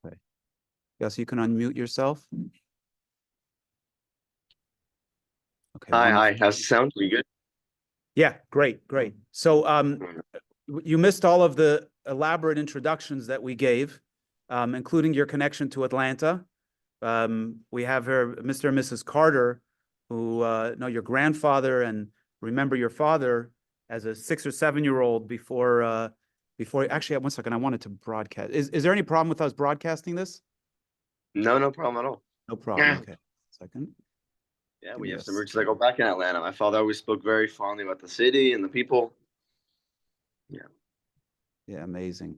Okay. Yes, you can unmute yourself. Okay. Hi. How's the sound? We good? Yeah, great. So you missed all of the elaborate introductions that we gave, including your connection to Atlanta. We have here Mr. and Mrs. Carter, who know your grandfather and remember your father as a 6 or 7-year-old before actually, one second, I wanted to broadcast. Is there any problem with us broadcasting this? No problem at all. No problem. Okay. Second. Yeah, we have some roots that go back in Atlanta. My father always spoke very fondly about the city and the people. Yeah, amazing.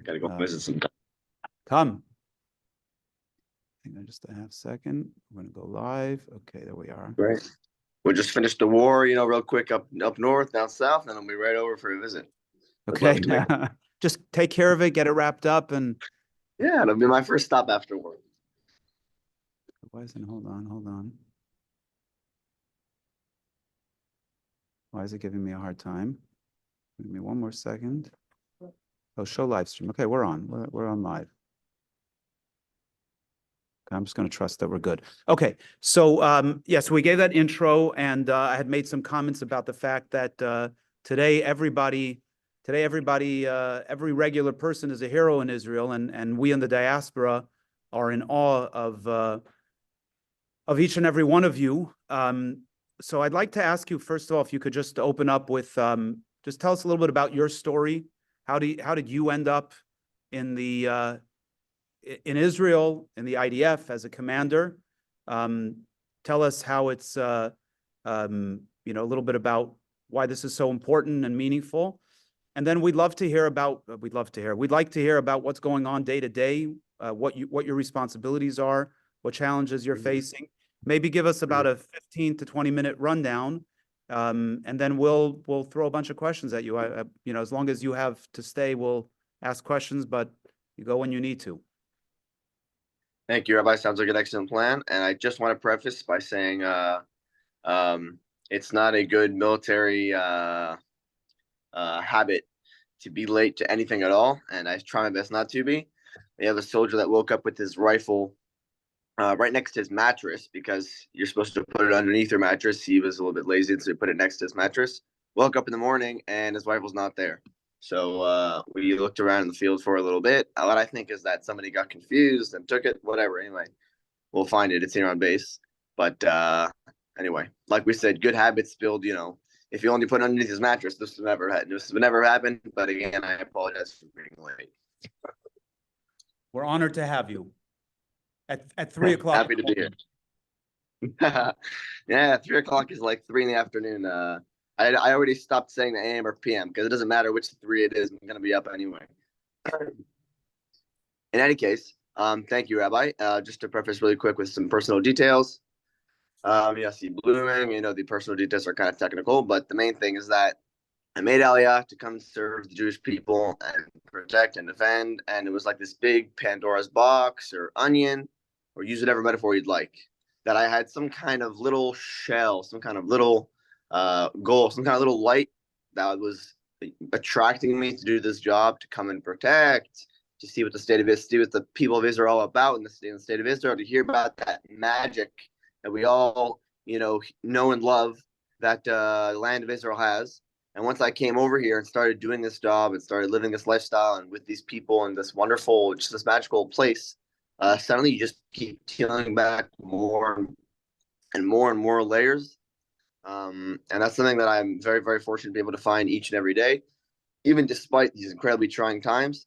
Gotta go visit sometime. Come. Hang on just a half second. We're gonna go live. Okay, there we are. Right. We'll just finish the war, real quick up north, down south, and then we'll be right over for a visit. Okay. Just take care of it, get it wrapped up, and yeah, it'll be my first stop after work. Why isn't hold on. Why is it giving me a hard time? Give me one more second. Oh, show live stream. Okay, we're on. We're on live. Okay, I'm just going to trust that we're good. Okay, so so we gave that intro, and I had made some comments about the fact that today every regular person is a hero in Israel, and we in the diaspora are in awe of each and every one of you. So I'd like to ask you, first of all, if you could just open up with, just tell us a little bit about your story. How did you end up in in Israel, in the IDF as a commander? Tell us how it's, a little bit about why this is so important and meaningful. And then we'd like to hear about what's going on day to day, what your responsibilities are, what challenges you're facing. Maybe give us about a 15 to 20-minute rundown, and then we'll throw a bunch of questions at you. As long as you have to stay, we'll ask questions, but you go when you need to. Thank you, Rabbi. Sounds like an excellent plan. And I just want to preface by saying it's not a good military habit to be late to anything at all, and I try my best not to be. We have a soldier that woke up with his rifle right next to his mattress because you're supposed to put it underneath your mattress. He was a little bit lazy, so he put it next to his mattress. Woke up in the morning, and his rifle's not there. So we looked around in the field for a little bit. What I think is that somebody got confused and took it, whatever. Anyway, we'll find it. It's here on base. But anyway, like we said, good habits build, if you only put it underneath his mattress, this would never happen. But again, I apologize for being late. We're honored to have you at 3 o'clock. Happy to be here. Yeah, 3 o'clock is like 3 in the afternoon. I already stopped saying the AM or PM because it doesn't matter which 3 it is. I'm going to be up anyway. In any case, thank you, Rabbi. Just to preface really quick with some personal details. Yossi Bluming, the personal details are kind of technical, but the main thing is that I made Aliyah to come serve the Jewish people and protect and defend. And it was like this big Pandora's box or onion, or use whatever metaphor you'd like, that I had some kind of little shell, some kind of little goal, some kind of little light that was attracting me to do this job, to come and protect, to see what the people of Israel are about in the state of Israel, to hear about that magic that we all, know and love that the land of Israel has. And once I came over here and started doing this job and started living this lifestyle and with these people in this wonderful, just this magical place, suddenly you just keep peeling back more and more layers. And that's something that I'm very, very fortunate to be able to find each and every day, even despite these incredibly trying times,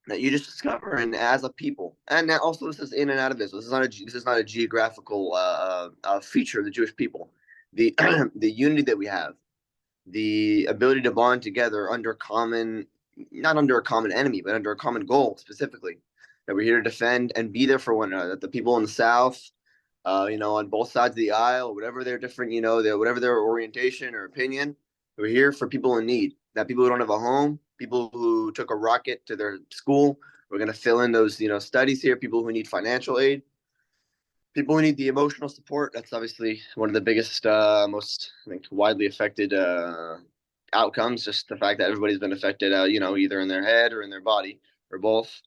that you just discover. And as a people, and now also this is in and out of Israel. This is not a geographical feature of the Jewish people. The the unity that we have, the ability to bond together not under a common enemy, but under a common goal specifically, that we're here to defend and be there for one another. That the people in the South, on both sides of the aisle, whatever their different, whatever their orientation or opinion, we're here for people in need. That people who don't have a home, people who took a rocket to their school, we're going to fill in those, studies here. People who need financial aid, people who need the emotional support. That's obviously one of the biggest, most, I think, widely affected outcomes. Just the fact that everybody's been affected, either in their head or in their body or both.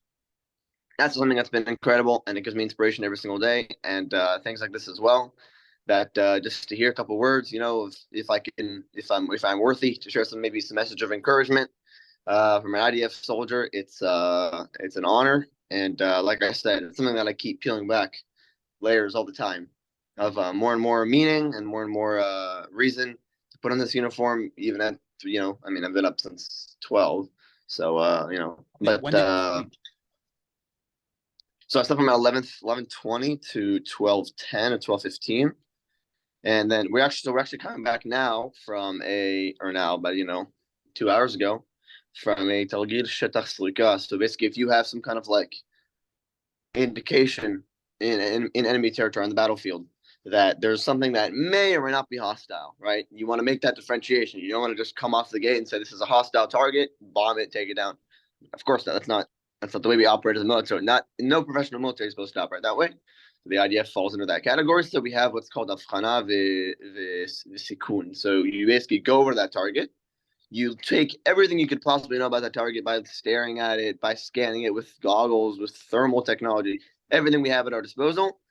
that's something that's been incredible, and it gives me inspiration every single day, and things like this as well. That just to hear a couple words, if I can, if I'm worthy to share maybe some message of encouragement from an IDF soldier, it's an honor, and like I said, it's something that I keep peeling back layers all the time of more and more meaning and more reason to put on this uniform, even at I mean, I've been up since 12, so but When did you sleep? so I slept from 11:20 to 12:10 or 12:15. And then we're actually coming back now but 2 hours ago from a Talgid Shetach Slika. So basically, if you have some kind of like indication in enemy territory on the battlefield that there's something that may or may not be hostile, right? You want to make that differentiation. You don't want to just come off the gate and say this is a hostile target, bomb it, take it down. Of course, that's not the way we operate as a military. No professional military is supposed to operate that way. The IDF falls into that category. So we have what's called Afkhana V'Sikun. So you basically go over that target. You take everything you could possibly know about that target by staring at it, by scanning it with goggles, with thermal technology, everything we have at our disposal.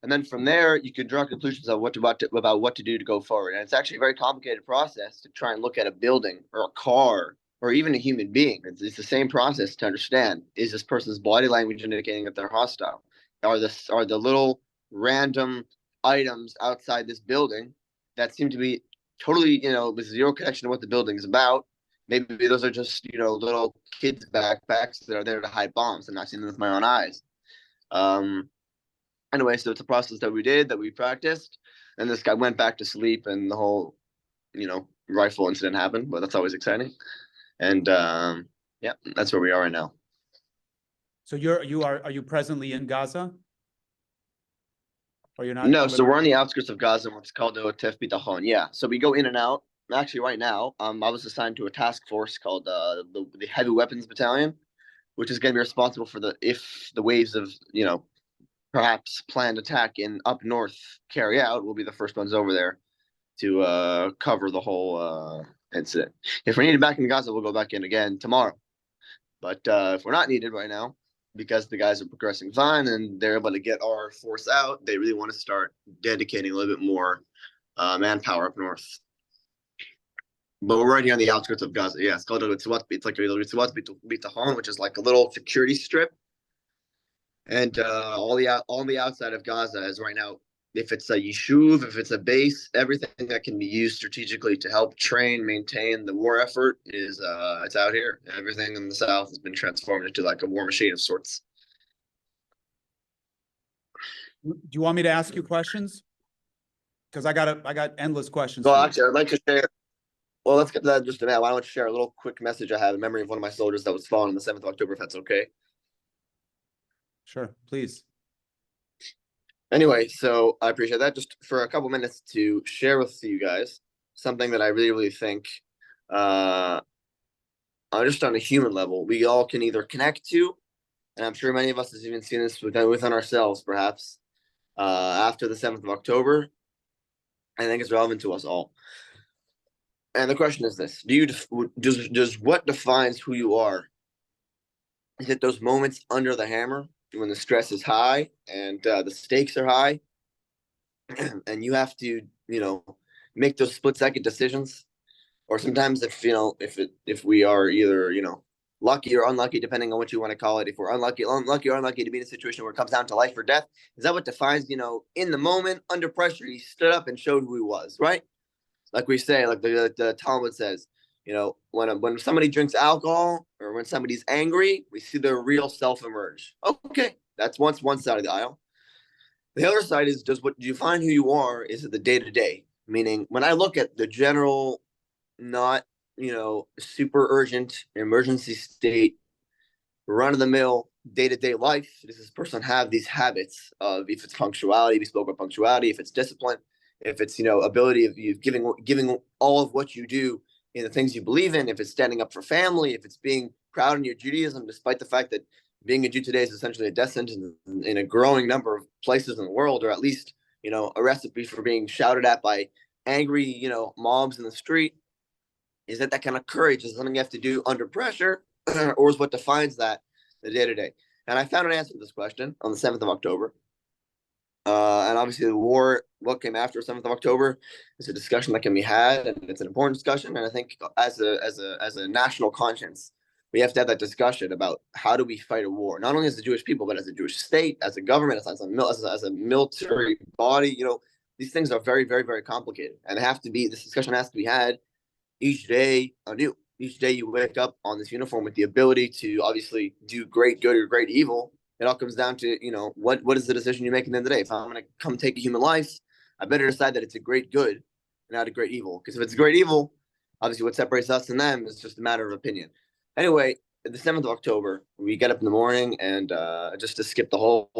And then from there, you can draw conclusions of about what to do to go forward. And it's actually a very complicated process to try and look at a building or a car or even a human being. It's the same process to understand. Is this person's body language indicating that they're hostile? Are the little random items outside this building that seem to be totally, with zero connection to what the building is about? Maybe those are just, little kids' backpacks that are there to hide bombs. I'm not seeing them with my own eyes. Anyway, so it's a process that we practiced, and this guy went back to sleep, and the whole, rifle incident happened. But that's always exciting, and yeah, that's where we are right now. So are you presently in Gaza? Or you're not? No, so we're on the outskirts of Gaza, what's called the Otef Bitachon. Yeah, so we go in and out. Actually, right now, I was assigned to a task force called the Heavy Weapons Battalion, which is going to be responsible for if the waves of perhaps planned attack in up north carry out. We'll be the first ones over there to cover the whole incident. If we're needed back in Gaza, we'll go back in again tomorrow. But if we're not needed right now, because the guys are progressing fine and they're able to get our force out, they really want to start dedicating a little bit more manpower up north. But we're right here on the outskirts of Gaza. Yeah, it's called it's like a Ritzwat Bitachon, which is like a little security strip. And all the outside of Gaza is right now, if it's a yishuv, if it's a base, everything that can be used strategically to help train, maintain the war effort is it's out here. Everything in the south has been transformed into like a war machine of sorts. Do you want me to ask you questions? Because I got endless questions. Well, actually, I'd like to share. Well, let's get to that in just a minute. Why don't you share a little quick message I have in memory of one of my soldiers that was fallen on the 7th of October, if that's okay. Sure, please. Anyway, so I appreciate that. Just for a couple minutes to share with you guys something that I really, really think, just on a human level, we all can either connect to, and I'm sure many of us have even seen this within ourselves, perhaps, after the 7th of October. I think it's relevant to us all. And the question is this: does what defines who you are? Is it those moments under the hammer when the stress is high and the stakes are high, and you have to, make those split-second decisions? Or sometimes if we are either, lucky or unlucky, depending on what you want to call it, if we're unlucky or unlucky to be in a situation where it comes down to life or death, is that what defines, in the moment, under pressure, he stood up and showed who he was, right? Like we say, like the Talmud says, when somebody drinks alcohol or when somebody's angry, we see their real self emerge. Okay, that's one side of the aisle. The other side is, do you find who you are? Is it the day to day? Meaning, when I look at the general, not super urgent emergency state, run of the mill day to day life, does this person have these habits of, if it's punctuality, we spoke about punctuality, if it's discipline, if it's ability of you giving all of what you do in the things you believe in, if it's standing up for family, if it's being proud in your Judaism, despite the fact that being a Jew today is essentially a death sentence in a growing number of places in the world, or at least a recipe for being shouted at by angry mobs in the street. Is that kind of courage? Is something you have to do under pressure, or is what defines that the day to day? And I found an answer to this question on the 7th of October. And obviously the war, what came after 7th of October, is a discussion that can be had, and it's an important discussion. And I think as a national conscience, we have to have that discussion about how do we fight a war, not only as the Jewish people, but as a Jewish state, as a government, as a military body. These things are very, very, very complicated, and this discussion has to be had each day anew. Each day you wake up on this uniform with the ability to obviously do great good or great evil. It all comes down to, what is the decision you make at the end of the day? If I'm going to come take a human life, I better decide that it's a great good and not a great evil. Because if it's a great evil, obviously what separates us and them is just a matter of opinion. Anyway, the 7th of October, we get up in the morning, and just to skip the whole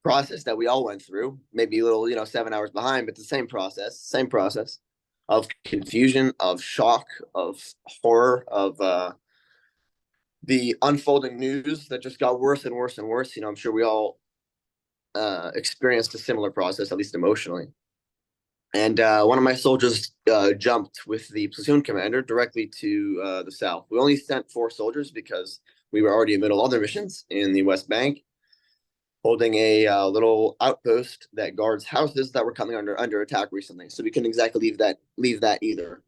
process that we all went through, maybe a little, 7 hours behind, but the same process of confusion, of shock, of horror, of the unfolding news that just got worse and worse and worse. I'm sure we all experienced a similar process, at least emotionally. And one of my soldiers jumped with the platoon commander directly to the south. We only sent 4 soldiers because we were already in the middle of other missions in the West Bank, holding a little outpost that guards houses that were coming under attack recently. So we couldn't exactly leave that either.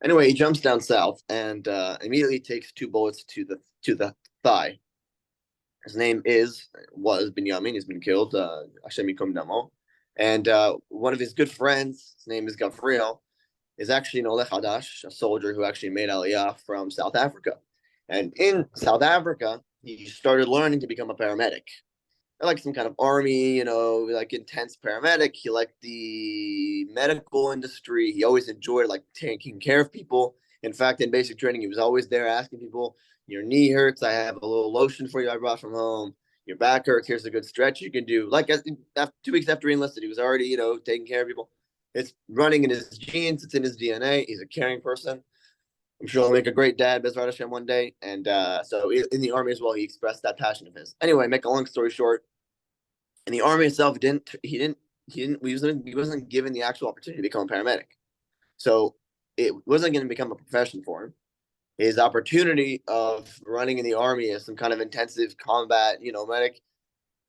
Anyway, he jumps down south and immediately takes 2 bullets to the thigh. His name was Binyamin. He's been killed. Hashem Yikom Damo. And one of his good friends, his name is Gavriel, is actually an Oleh Hadash, a soldier who actually made Aliyah from South Africa. And in South Africa, he started learning to become a paramedic. Like some kind of army, like intense paramedic. He liked the medical industry. He always enjoyed taking care of people. In fact, in basic training, he was always there asking people, your knee hurts, I have a little lotion for you I brought from home. Your back hurts, here's a good stretch you can do. After 2 weeks after he enlisted, he was already, taking care of people. It's running in his genes, it's in his DNA. He's a caring person. I'm sure he'll make a great dad, Bezrat Hashem, one day. And so in the army as well, he expressed that passion of his. Anyway, make a long story short, in the army itself, he wasn't given the actual opportunity to become a paramedic. So it wasn't going to become a profession for him. His opportunity of running in the army as some kind of intensive combat, medic,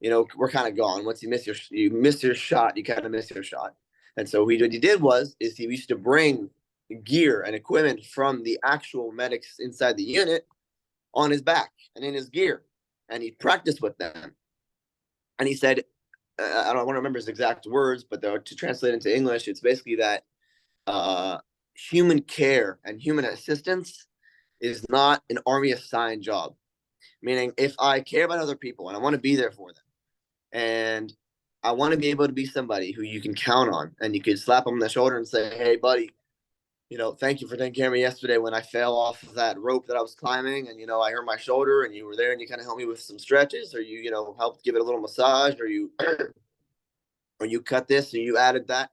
we're kind of gone. Once you miss your shot, you kind of miss your shot. And so what he did is he used to bring gear and equipment from the actual medics inside the unit on his back and in his gear, and he practiced with them. And he said, I don't want to remember his exact words, but to translate into English, it's basically that human care and human assistance is not an army assigned job. Meaning, if I care about other people and I want to be there for them, and I want to be able to be somebody who you can count on, and you can slap them on the shoulder and say, hey, buddy, thank you for taking care of me yesterday when I fell off of that rope that I was climbing, and, I hurt my shoulder, and you were there and you kind of helped me with some stretches, or you helped give it a little massage, or you cut this and you added that.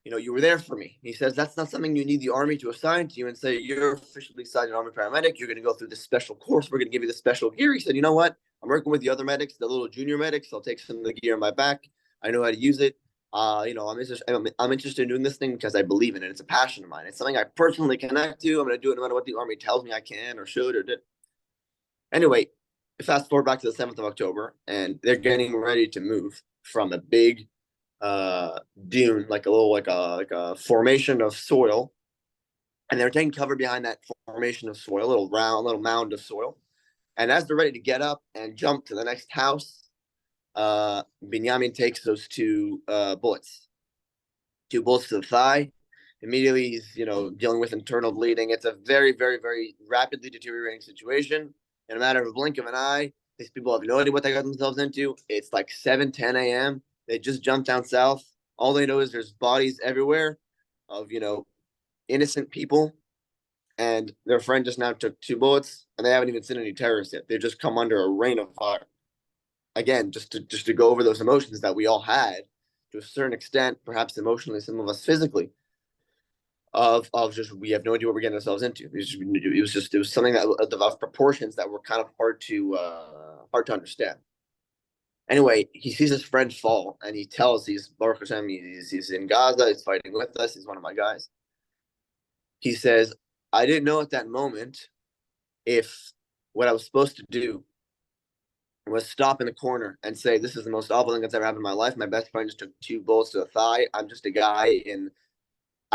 You were there for me. He says that's not something you need the army to assign to you and say, you're officially assigned an army paramedic. You're going to go through this special course. We're going to give you the special gear. He said, you know what? I'm working with the other medics, the little junior medics. I'll take some of the gear on my back. I know how to use it. I'm interested in doing this thing because I believe in it. It's a passion of mine. It's something I personally connect to. I'm going to do it no matter what the army tells me I can or should or did. Anyway, fast forward back to the 7th of October, and they're getting ready to move from a big dune, like a formation of soil, and they're taking cover behind that formation of soil, little mound of soil. And as they're ready to get up and jump to the next house, Binyamin takes those 2 bullets to the thigh. Immediately, he's dealing with internal bleeding. It's a very, very, very rapidly deteriorating situation. In a matter of a blink of an eye, these people have no idea what they got themselves into. It's like 7:10 a.m. They just jumped down south. All they know is there's bodies everywhere of, innocent people. And their friend just now took 2 bullets, and they haven't even seen any terrorists yet. They've just come under a rain of fire. Again, just to go over those emotions that we all had to a certain extent, perhaps emotionally, some of us physically, of just we have no idea what we're getting ourselves into. It was something that of proportions that were kind of hard to understand. Anyway, he sees his friend fall, and he tells Baruch Hashem, he's in Gaza, he's fighting with us, he's one of my guys. He says, I didn't know at that moment if what I was supposed to do was stop in the corner and say, this is the most awful thing that's ever happened in my life. My best friend just took 2 bullets to the thigh. I'm just a guy in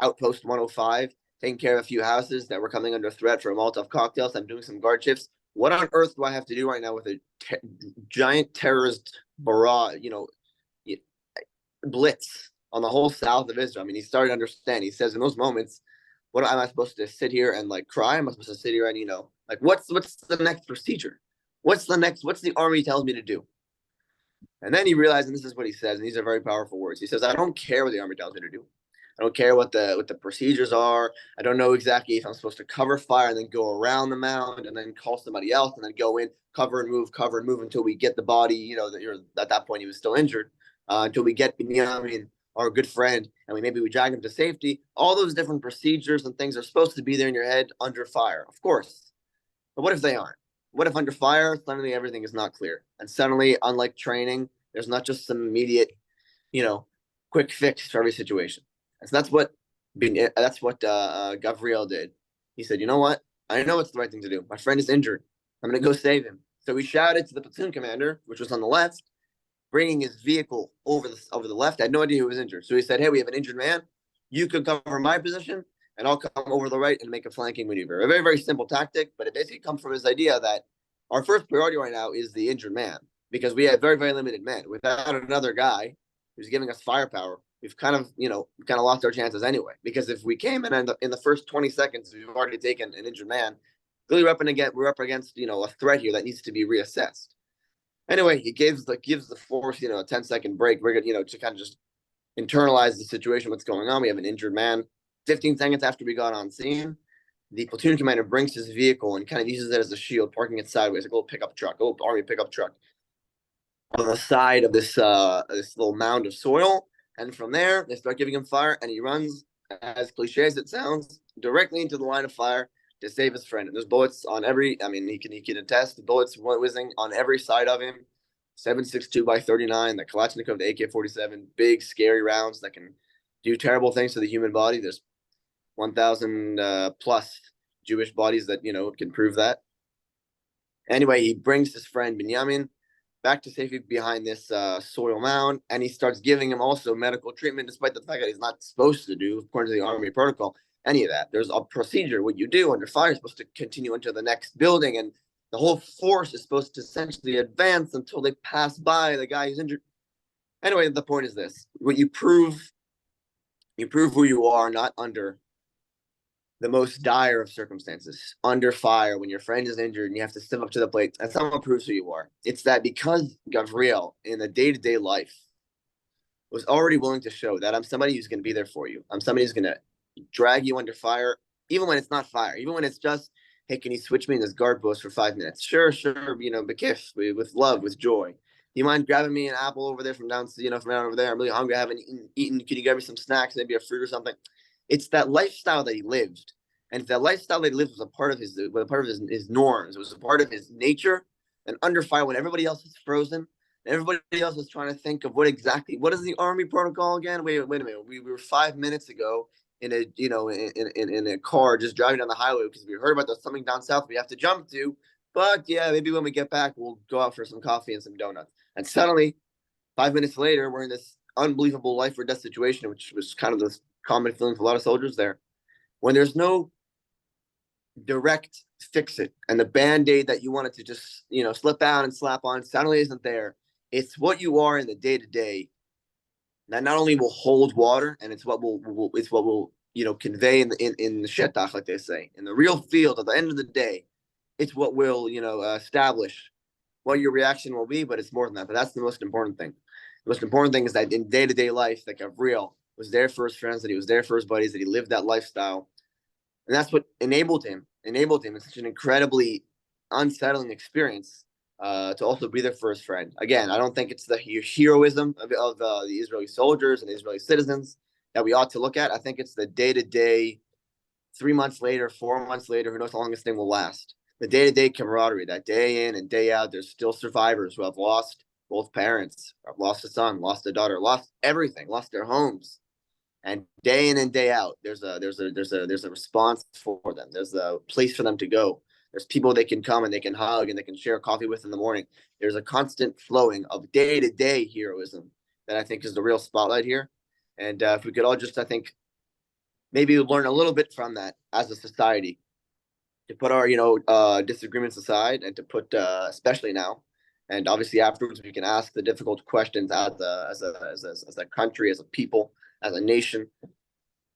Outpost 105, taking care of a few houses that were coming under threat for a Molotov cocktail. So I'm doing some guard shifts. What on earth do I have to do right now with a giant terrorist barrage, blitz on the whole south of Israel? I mean, he's starting to understand. He says in those moments, what am I supposed to sit here and like cry? Am I supposed to sit here and, like what's the next procedure? What's the army tells me to do? And then he realized, and this is what he says, and these are very powerful words. He says, I don't care what the army tells me to do. I don't care what the procedures are. I don't know exactly if I'm supposed to cover fire and then go around the mound and then call somebody else and then go in, cover and move until we get the body, that you're at that point he was still injured, until we get Binyamin, our good friend, and we drag him to safety. All those different procedures and things are supposed to be there in your head under fire, of course. But what if they aren't? What if under fire, suddenly everything is not clear? And suddenly, unlike training, there's not just some immediate, quick fix for every situation. And so that's what Gavriel did. He said, you know what? I know it's the right thing to do. My friend is injured. I'm going to go save him. So he shouted to the platoon commander, which was on the left, bringing his vehicle over the left. I had no idea who was injured. So he said, hey, we have an injured man. You could cover my position, and I'll come over the right and make a flanking maneuver. A very, very simple tactic, but it basically comes from his idea that our first priority right now is the injured man, because we have very, very limited men. Without another guy who's giving us firepower, we've kind of lost our chances anyway. Because if we came in the first 20 seconds, we've already taken an injured man. Clearly, we're up against a threat here that needs to be reassessed. Anyway, he gives the force a 10-second break. We're gonna to kind of just internalize the situation, what's going on. We have an injured man. 15 seconds after we got on scene, the platoon commander brings his vehicle and kind of uses it as a shield, parking it sideways, like a little pickup truck, a little army pickup truck, on the side of this little mound of soil. And from there, they start giving him fire, and he runs, as cliche as it sounds, directly into the line of fire to save his friend. And there's bullets on every. I mean, he can attest the bullets whizzing on every side of him. 7.62 by 39, the Kalashnikov, the AK-47, big scary rounds that can do terrible things to the human body. There's 1,000 plus Jewish bodies that can prove that. Anyway, he brings his friend Binyamin back to safety behind this soil mound, and he starts giving him also medical treatment, despite the fact that he's not supposed to do, according to the army protocol, any of that. There's a procedure. What you do under fire is supposed to continue into the next building, and the whole force is supposed to essentially advance until they pass by the guy who's injured. Anyway, the point is this: when you prove who you are, not under the most dire of circumstances, under fire, when your friend is injured and you have to step up to the plate. That's not what proves who you are. It's that because Gavriel, in the day-to-day life, was already willing to show that I'm somebody who's going to be there for you. I'm somebody who's going to drag you under fire, even when it's not fire, even when it's just, hey, can you switch me in this guard post for 5 minutes? Sure, bekif, with love, with joy. Do you mind grabbing me an apple over there from down over there? I'm really hungry. I haven't eaten. Can you grab me some snacks, maybe a fruit or something? It's that lifestyle that he lived. And if that lifestyle that he lived was a part of his norms, it was a part of his nature, and under fire when everybody else is frozen, and everybody else is trying to think of what is the army protocol again? Wait a minute. We were 5 minutes ago in a car just driving down the highway because we heard about there's something down south we have to jump to. But yeah, maybe when we get back, we'll go out for some coffee and some donuts. And suddenly, 5 minutes later, we're in this unbelievable life or death situation, which was kind of the common feeling for a lot of soldiers there. When there's no direct fix it, and the band-aid that you wanted to just slip out and slap on suddenly isn't there. It's what you are in the day-to-day that not only will hold water, and it's what will convey in the shetach, like they say, in the real field. At the end of the day, it's what will establish what your reaction will be. But it's more than that. But that's the most important thing. The most important thing is that in day-to-day life, that Gavriel was there for his friends, that he was there for his buddies, that he lived that lifestyle. And that's what enabled him in such an incredibly unsettling experience to also be there for his friend. Again, I don't think it's the heroism of the Israeli soldiers and the Israeli citizens that we ought to look at. I think it's the day-to-day, 3 months later, 4 months later, who knows how long this thing will last. The day-to-day camaraderie, that day in and day out, there's still survivors who have lost both parents, have lost a son, lost a daughter, lost everything, lost their homes. And day in and day out, there's a response for them. There's a place for them to go. There's people they can come and they can hug and they can share coffee with in the morning. There's a constant flowing of day-to-day heroism that I think is the real spotlight here. And if we could all just, I think, maybe learn a little bit from that as a society, to put our disagreements aside, and to put especially now, and obviously afterwards we can ask the difficult questions as a country, as a people, as a nation.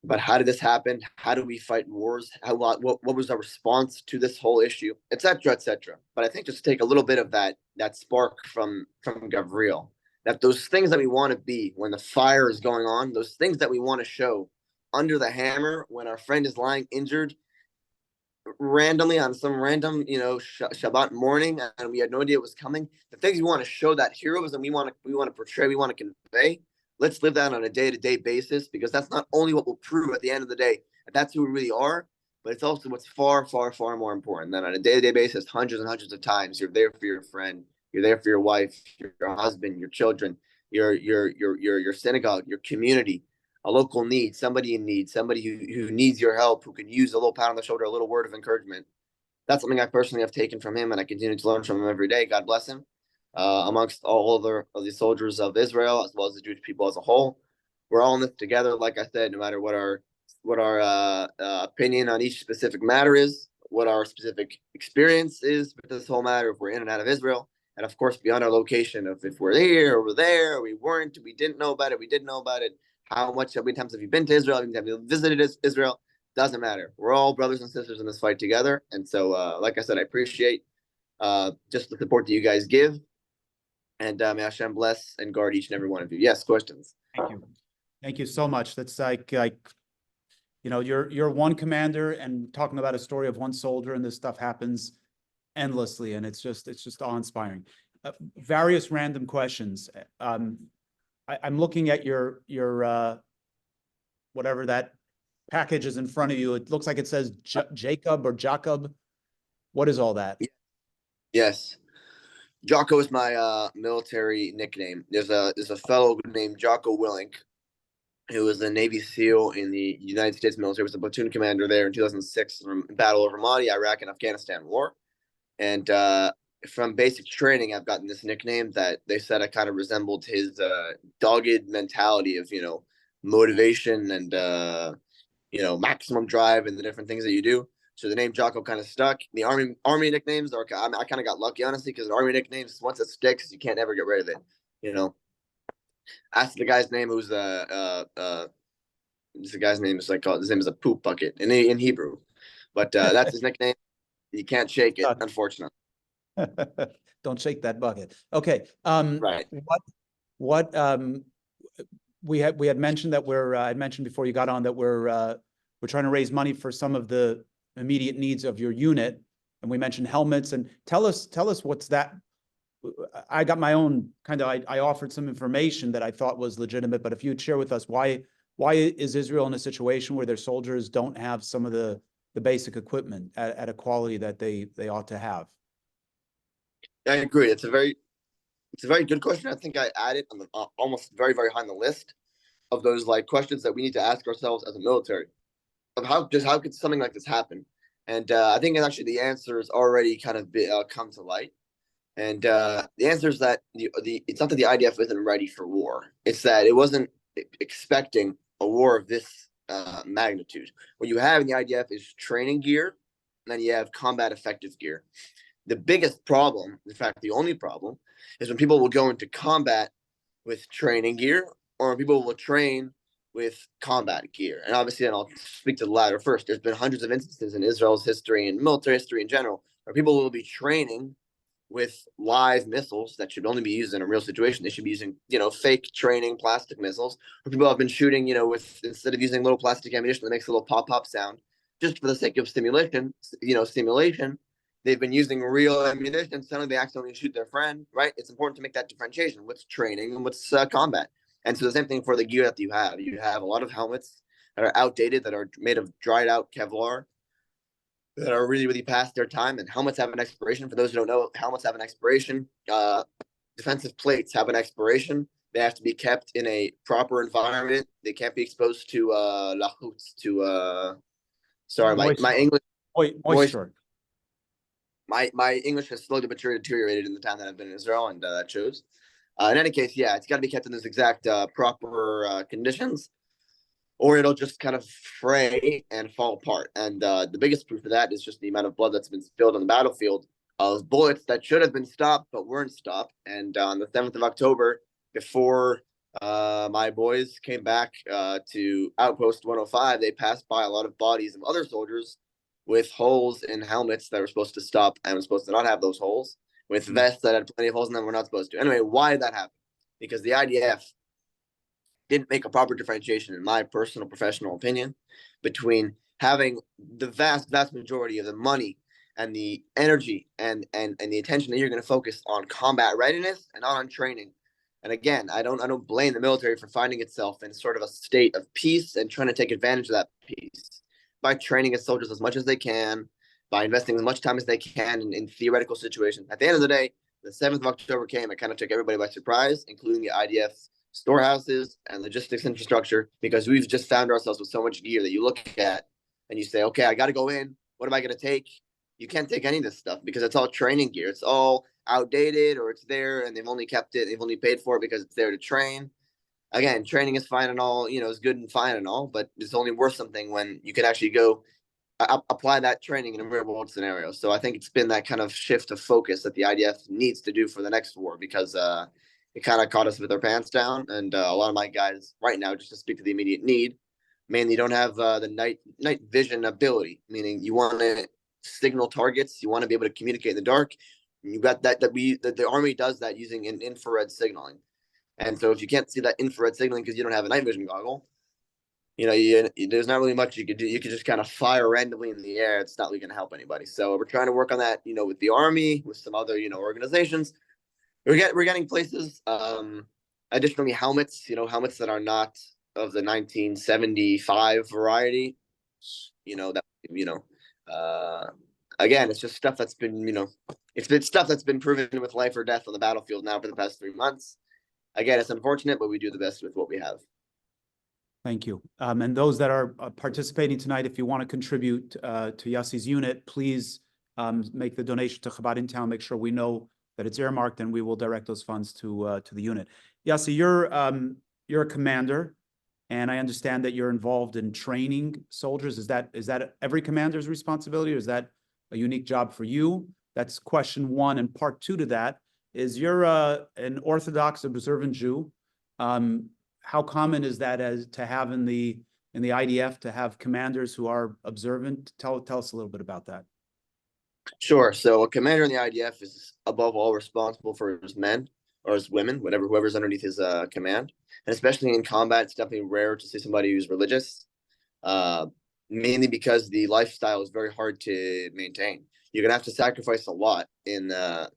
But how did this happen? How do we fight wars? What was our response to this whole issue, etc., etc. But I think just take a little bit of that spark from Gabriel, that those things that we want to be when the fire is going on, those things that we want to show under the hammer when our friend is lying injured randomly on some random, Shabbat morning, and we had no idea it was coming. The things we want to show, that heroism we want to portray, we want to convey. Let's live that on a day-to-day basis, because that's not only what will prove at the end of the day that that's who we really are, but it's also what's far, far, far more important. That on a day-to-day basis, hundreds and hundreds of times, you're there for your friend, you're there for your wife, your husband, your children, your synagogue, your community, a local need, somebody in need, somebody who needs your help, who can use a little pat on the shoulder, a little word of encouragement. That's something I personally have taken from him, and I continue to learn from him every day. God bless him. Amongst all other of the soldiers of Israel, as well as the Jewish people as a whole, we're all in this together. Like I said, no matter what our opinion on each specific matter is, what our specific experience is with this whole matter, if we're in and out of Israel, and of course beyond our location of if we're here or we're there, or we weren't, we didn't know about it, we did know about it. How many times have you been to Israel? How many times have you visited Israel? Doesn't matter. We're all brothers and sisters in this fight together. And so, like I said, I appreciate just the support that you guys give. And may Hashem bless and guard each and every one of you. Yes, questions? Thank you. Thank you so much. That's like you're one commander and talking about a story of one soldier, and this stuff happens endlessly, and it's just awe-inspiring. Various random questions. I'm looking at your whatever that package is in front of you. It looks like it says Jacob or Jacob. What is all that? Yes. Jocko is my military nickname. There's a fellow named Jocko Willink, who was a Navy SEAL in the United States military, was a platoon commander there in 2006 from Battle of Ramadi, Iraq and Afghanistan war. And from basic training, I've gotten this nickname that they said I kind of resembled his dogged mentality of, motivation and, maximum drive and the different things that you do. So the name Jocko kind of stuck. The army nicknames are, I kind of got lucky, honestly, because the army nicknames, once it sticks, you can't ever get rid of it. Ask the guy's name, who's the guy's name is his name is a poop bucket in Hebrew, but that's his nickname. You can't shake it, unfortunately. Don't shake that bucket. Okay. Right. What we had mentioned that I'd mentioned before you got on that we're trying to raise money for some of the immediate needs of your unit, and we mentioned helmets. And tell us what's that. I got my own kind of. I offered some information that I thought was legitimate, but if you'd share with us why is Israel in a situation where their soldiers don't have some of the basic equipment at a quality that they ought to have? I agree. It's a very good question. I think I added on almost very, very high on the list of those questions that we need to ask ourselves as a military, of how could something like this happen? And I think actually the answer is already kind of come to light. And the answer is that it's not that the IDF isn't ready for war. It's that it wasn't expecting a war of this magnitude. What you have in the IDF is training gear, and then you have combat effective gear. The biggest problem, in fact, the only problem, is when people will go into combat with training gear, or when people will train with combat gear. And obviously, and I'll speak to the latter first, there's been hundreds of instances in Israel's history and military history in general where people will be training with live missiles that should only be used in a real situation. They should be using, fake training plastic missiles. Or people have been shooting, with, instead of using little plastic ammunition that makes a little pop-pop sound, just for the sake of simulation, they've been using real ammunition. Suddenly they accidentally shoot their friend, right? It's important to make that differentiation. What's training and what's combat? And so the same thing for the gear that you have. You have a lot of helmets that are outdated, that are made of dried out Kevlar, that are really, really past their time. And helmets have an expiration. For those who don't know, helmets have an expiration. Defensive plates have an expiration. They have to be kept in a proper environment. They can't be exposed to lahutz, to my English. Moisture. my English has slowly but surely deteriorated in the time that I've been in Israel, and that shows. In any case, yeah, it's got to be kept in those exact proper conditions, or it'll just kind of fray and fall apart. And the biggest proof of that is just the amount of blood that's been spilled on the battlefield of bullets that should have been stopped but weren't stopped. And on the 7th of October, before my boys came back to Outpost 105, they passed by a lot of bodies of other soldiers with holes in helmets that were supposed to stop and were supposed to not have those holes, with vests that had plenty of holes in them were not supposed to. Anyway, why did that happen? Because the IDF didn't make a proper differentiation, in my personal professional opinion, between having the vast majority of the money and the energy and the attention that you're going to focus on combat readiness and not on training. And again, I don't blame the military for finding itself in sort of a state of peace and trying to take advantage of that peace by training its soldiers as much as they can, by investing as much time as they can in theoretical situations. At the end of the day, the 7th of October came, it kind of took everybody by surprise, including the IDF storehouses and logistics infrastructure, because we've just found ourselves with so much gear that you look at and you say, okay, I got to go in. What am I going to take? You can't take any of this stuff because it's all training gear. It's all outdated, or it's there and they've only kept it. They've only paid for it because it's there to train. Again, training is fine and all, you know, is good and fine and all, but it's only worth something when you can actually go apply that training in a real world scenario. So I think it's been that kind of shift of focus that the IDF needs to do for the next war, because it kind of caught us with our pants down. And a lot of my guys right now, just to speak to the immediate need, mainly don't have the night vision ability, meaning you want to signal targets, you want to be able to communicate in the dark. You got that the army does that using an infrared signaling. And so if you can't see that infrared signaling because you don't have a night vision goggle, you know, there's not really much you could do. You could just kind of fire randomly in the air. It's not really going to help anybody. So we're trying to work on that, you know, with the army, with some other, you know, organizations. We're getting places. Additionally, helmets, you know, helmets that are not of the 1975 variety. You know, that, you know, again, it's just stuff that's been, you know, it's been stuff that's been proven with life or death on the battlefield now for the past 3 months. Again, it's unfortunate, but we do the best with what we have. Thank you. And those that are participating tonight, if you want to contribute to Yossi's unit, please make the donation to Chabad Intown. Make sure we know that it's earmarked, and we will direct those funds to the unit. Yossi, you're a commander, and I understand that you're involved in training soldiers. Is that every commander's responsibility, or is that a unique job for you? That's question one. And part two to that is, you're an Orthodox observant Jew. How common is that as to have in the IDF to have commanders who are observant? Tell us a little bit about that. Sure. So a commander in the IDF is above all responsible for his men or his women, whoever's underneath his command. And especially in combat, it's definitely rare to see somebody who's religious, mainly because the lifestyle is very hard to maintain. You're going to have to sacrifice a lot in a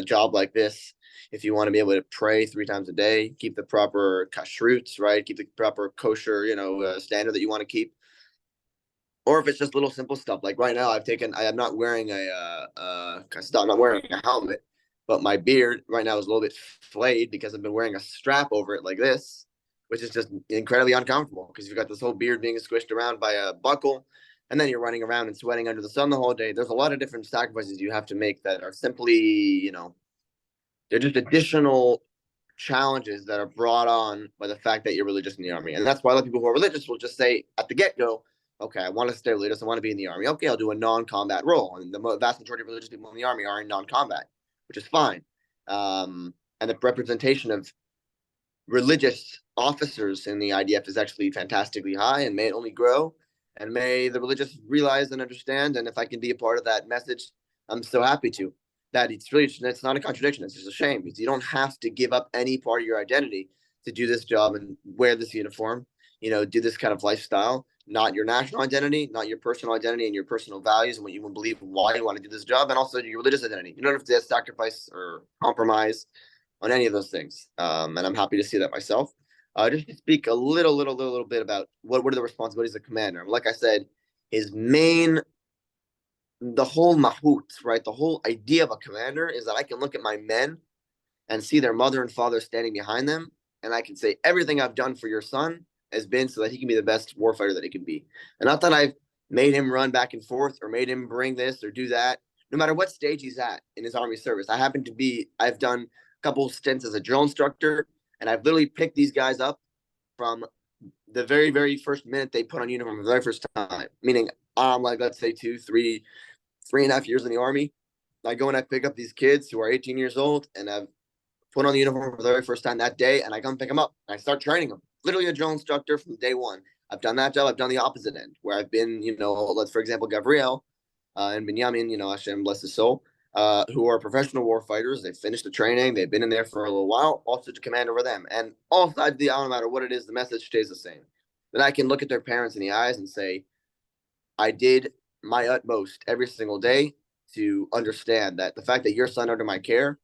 job like this if you want to be able to pray 3 times a day, keep the proper kashrut, right? Keep the proper kosher, you know, standard that you want to keep. Or if it's just little simple stuff, like right now, I am not wearing I'm not wearing a helmet, but my beard right now is a little bit flayed because I've been wearing a strap over it like this, which is just incredibly uncomfortable because you've got this whole beard being squished around by a buckle, and then you're running around and sweating under the sun the whole day. There's a lot of different sacrifices you have to make that are simply, you know, they're just additional challenges that are brought on by the fact that you're religious in the army. And that's why a lot of people who are religious will just say at the get-go, okay, I want to stay religious, I want to be in the army. Okay, I'll do a non-combat role. And the vast majority of religious people in the army are in non-combat, which is fine. And the representation of religious officers in the IDF is actually fantastically high, and may it only grow. And may the religious realize and understand. And if I can be a part of that message, I'm so happy to. That it's not a contradiction. It's just a shame, because you don't have to give up any part of your identity to do this job and wear this uniform, you know, do this kind of lifestyle, not your national identity, not your personal identity and your personal values and what you believe and why you want to do this job, and also your religious identity. You don't have to sacrifice or compromise on any of those things. And I'm happy to see that myself. Just to speak a little bit about what are the responsibilities of commander. Like I said, the whole mahut, right? The whole idea of a commander is that I can look at my men and see their mother and father standing behind them, and I can say everything I've done for your son has been so that he can be the best warfighter that he can be. And not that I've made him run back and forth or made him bring this or do that, no matter what stage he's at in his Army service. I've done a couple stints as a drill instructor, and I've literally picked these guys up from the very, very first minute they put on uniform for the very first time. Meaning, like, let's say 3.5 years in the Army. I go and I pick up these kids who are 18 years old, and I've put on the uniform for the very first time that day, and I come pick them up and I start training them. Literally a drill instructor from day one. I've done that job. I've done the opposite end, where I've been, let's, for example, Gabriel and Benjamin, Hashem bless his soul, who are professional war fighters. They've finished the training. They've been in there for a little while, also to command over them. And all sides of the aisle, no matter what it is, the message stays the same. That I can look at their parents in the eyes and say, I did my utmost every single day to understand that the fact that your son under my care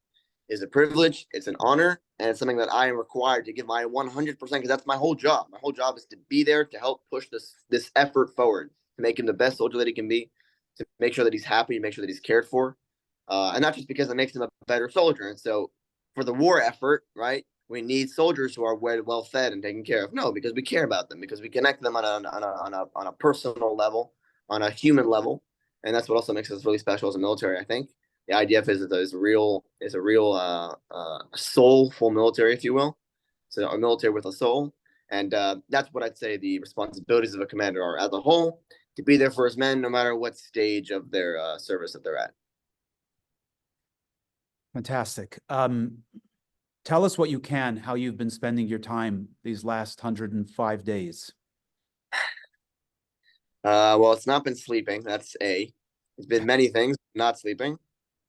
is a privilege, it's an honor, and it's something that I am required to give my 100%, because that's my whole job. My whole job is to be there to help push this effort forward, to make him the best soldier that he can be, to make sure that he's happy, make sure that he's cared for, and not just because it makes him a better soldier. And so for the war effort, right, we need soldiers who are well fed and taken care of. No, because we care about them, because we connect them on a personal level, on a human level, and that's what also makes us really special as a military, I think. The IDF is a real soulful military, if you will. So a military with a soul, and that's what I'd say the responsibilities of a commander are as a whole: to be there for his men, no matter what stage of their service that they're at. Fantastic. Tell us what you can, how you've been spending your time these last 105 days. Well, it's not been sleeping. It's been many things, not sleeping.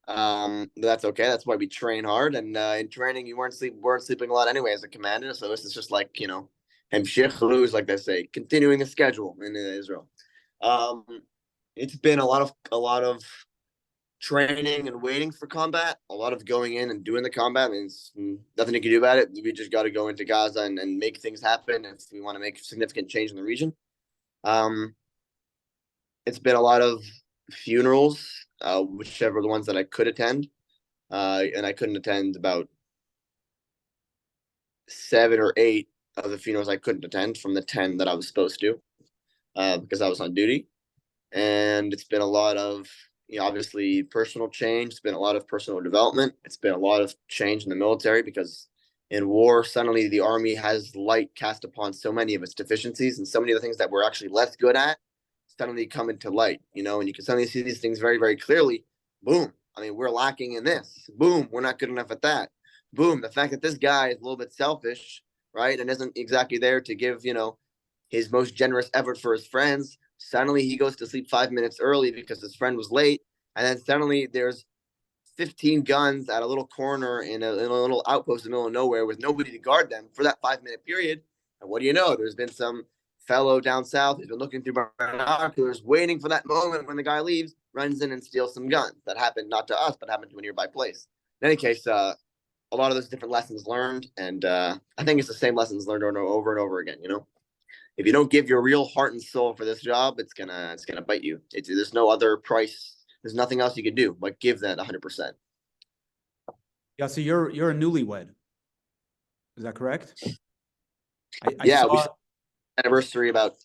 That's okay. That's why we train hard. And in training, you weren't sleeping a lot anyway as a commander. So this is just like, hemshich lose, like they say, continuing the schedule in Israel. It's been a lot of training and waiting for combat, a lot of going in and doing the combat. I mean, nothing you can do about it. We just got to go into Gaza and make things happen if we want to make significant change in the region. It's been a lot of funerals, whichever the ones that I could attend, and I couldn't attend about 7 or 8 of the funerals I couldn't attend from the 10 that I was supposed to, because I was on duty. And it's been a lot of, obviously personal change. It's been a lot of personal development. It's been a lot of change in the military, because in war, suddenly the Army has light cast upon so many of its deficiencies, and so many of the things that we're actually less good at suddenly come into light, and you can suddenly see these things very, very clearly. Boom. I mean, we're lacking in this. Boom. We're not good enough at that. Boom. The fact that this guy is a little bit selfish, right, and isn't exactly there to give, his most generous effort for his friends. Suddenly he goes to sleep 5 minutes early because his friend was late. And then suddenly there's 15 guns at a little corner in a little outpost in the middle of nowhere with nobody to guard them for that 5-minute period. And what do you know? There's been some fellow down south who's been looking through binoculars, waiting for that moment when the guy leaves, runs in and steals some guns. That happened not to us, but happened to a nearby place. In any case, a lot of those different lessons learned, and I think it's the same lessons learned over and over again. If you don't give your real heart and soul for this job, it's gonna bite you. There's no other price. There's nothing else you can do but give that 100%. Yeah, so you're a newlywed. Is that correct? We saw anniversary about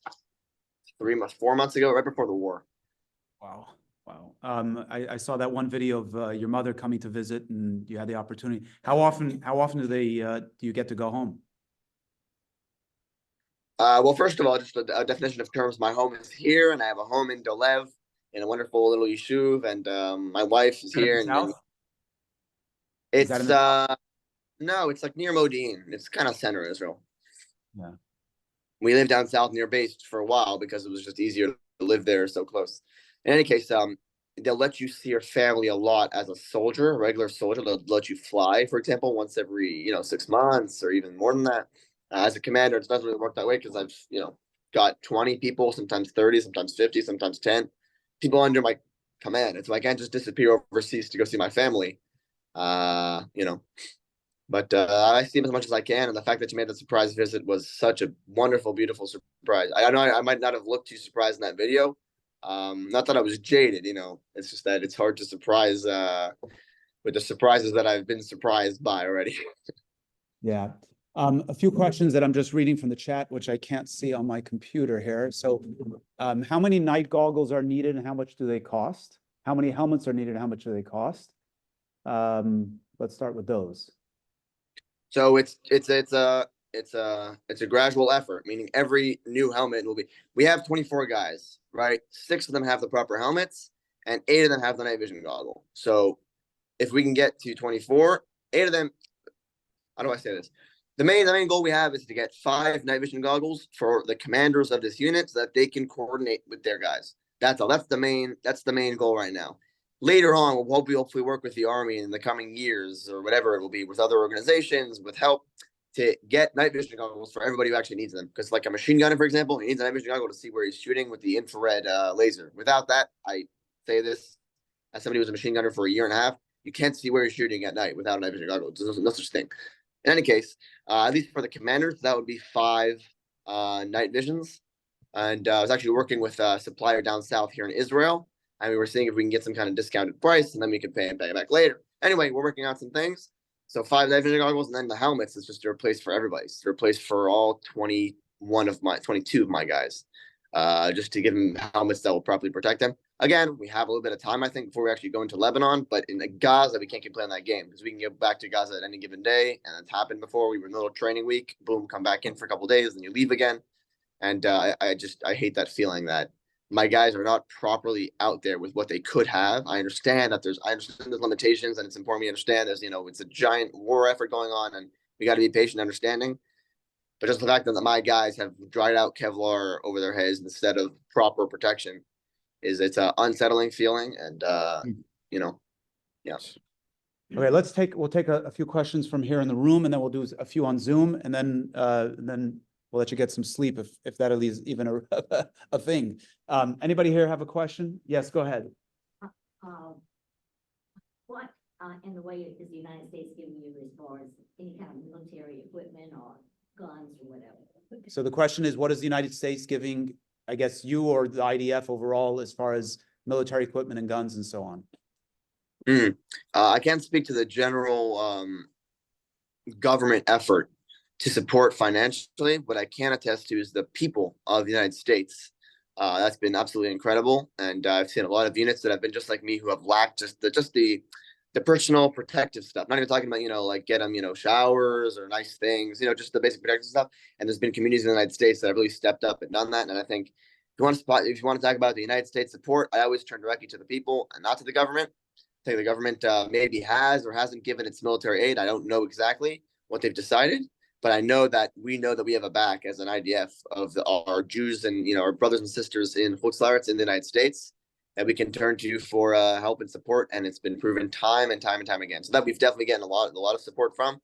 4 months ago, right before the war. Wow. I saw that one video of your mother coming to visit, and you had the opportunity. How often do you get to go home? Well, first of all, just a definition of terms. My home is here, and I have a home in Dolev, in a wonderful little yishuv, and my wife is here. And it's no, it's like near Modi'in. It's kind of center Israel. Yeah. We lived down south near base for a while because it was just easier to live there so close. In any case, they'll let you see your family a lot as a soldier, a regular soldier. They'll let you fly, for example, once every 6 months or even more than that. As a commander, it doesn't really work that way because I've got 20 people, sometimes 30, sometimes 50, sometimes 10 people under my command. And so I can't just disappear overseas to go see my family. But I see him as much as I can, and the fact that you made the surprise visit was such a wonderful, beautiful surprise. I know I might not have looked too surprised in that video. Not that I was jaded, it's just that it's hard to surprise with the surprises that I've been surprised by already. Yeah. A few questions that I'm just reading from the chat, which I can't see on my computer here. So how many night goggles are needed and how much do they cost? how many helmets are needed, how much do they cost? Let's start with those. So it's a gradual effort, meaning every new helmet will be. We have 24 guys, right? 6 of them have the proper helmets, and 8 of them have the night vision goggle. So if we can get to 24, 8 of them. How do I say this? The main goal we have is to get 5 night vision goggles for the commanders of this unit so that they can coordinate with their guys. That's all. That's the main goal right now. Later on, we'll hopefully work with the Army in the coming years or whatever it will be with other organizations with help to get night vision goggles for everybody who actually needs them. Because like a machine gunner, for example, he needs a night vision goggle to see where he's shooting with the infrared laser. Without that, I say this as somebody who was a machine gunner for a year and a half, you can't see where you're shooting at night without a night vision goggle. There's no such thing. In any case, at least for the commanders, that would be 5 night visions. And I was actually working with a supplier down south here in Israel, and we were seeing if we can get some kind of discounted price, and then we could pay it back later. Anyway, we're working on some things. So 5 night vision goggles, and then the helmets is just to replace for everybody. It's to replace for all 22 of my guys, just to give them helmets that will properly protect them. Again, we have a little bit of time, I think, before we actually go into Lebanon. But in Gaza, we can't keep playing that game because we can get back to Gaza at any given day. And it's happened before. We were in a little training week. Boom, come back in for a couple of days, then you leave again. And I hate that feeling that my guys are not properly out there with what they could have. I understand there's limitations, and it's important we understand it's a giant war effort going on, and we got to be patient and understanding. But just the fact that my guys have dried out Kevlar over their heads instead of proper protection it's an unsettling feeling, and yeah. Okay, we'll take a few questions from here in the room, and then we'll do a few on Zoom, and then we'll let you get some sleep if that is even a thing. Anybody here have a question? Yes, go ahead. What in the way is the United States giving you as far as any kind of military equipment or guns or whatever? So the question is, what is the United States giving, I guess, you or the IDF overall as far as military equipment and guns and so on? I can't speak to the general government effort to support financially. What I can attest to is the people of the United States. That's been absolutely incredible, and I've seen a lot of units that have been just like me who have lacked just the personal protective stuff. Not even talking about like get them showers or nice things, just the basic protective stuff. And there's been communities in the United States that have really stepped up and done that. And I think if you want to talk about the United States support, I always turn directly to the people and not to the government. I think the government maybe has or hasn't given its military aid. I don't know exactly what they've decided, but I know that we have a back as an IDF of our Jews and our brothers and sisters in Chutz La'aretz in the United States that we can turn to for help and support, and it's been proven time and time again. So that we've definitely gotten a lot of support from.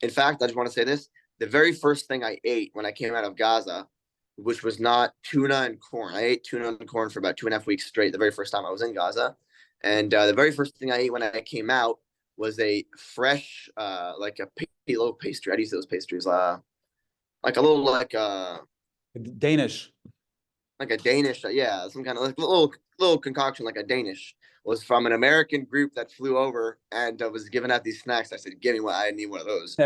In fact, I just want to say this: the very first thing I ate when I came out of Gaza, which was not tuna and corn. I ate tuna and corn for about 2.5 weeks straight. The very first time I was in Gaza, and the very first thing I ate when I came out was a fresh, like a little pastry. How do you say those pastries? Like a little Danish. Like a Danish, yeah, some kind of like little concoction, like a Danish, was from an American group that flew over and was giving out these snacks. I said, "Give me one. I need one of those."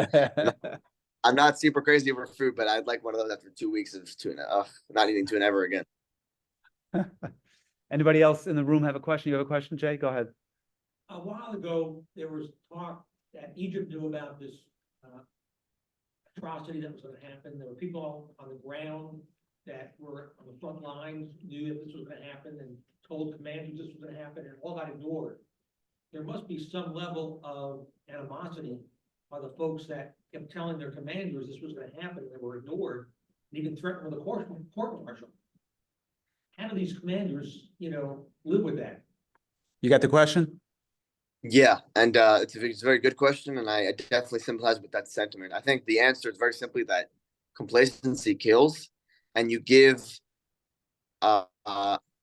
I'm not super crazy over food, but I'd like one of those after 2 weeks of tuna. Not eating tuna ever again. Anybody else in the room have a question? You have a question, Jay? Go ahead. A while ago, there was talk that Egypt knew about this atrocity that was going to happen. There were people on the ground that were on the front lines, knew that this was going to happen and told commanders this was going to happen, and all got ignored. There must be some level of animosity by the folks that kept telling their commanders this was going to happen and they were ignored, and even threatened with a court-martial. How do these commanders, live with that? You got the question? Yeah, and it's a very good question, and I definitely sympathize with that sentiment. I think the answer is very simply that complacency kills, and you give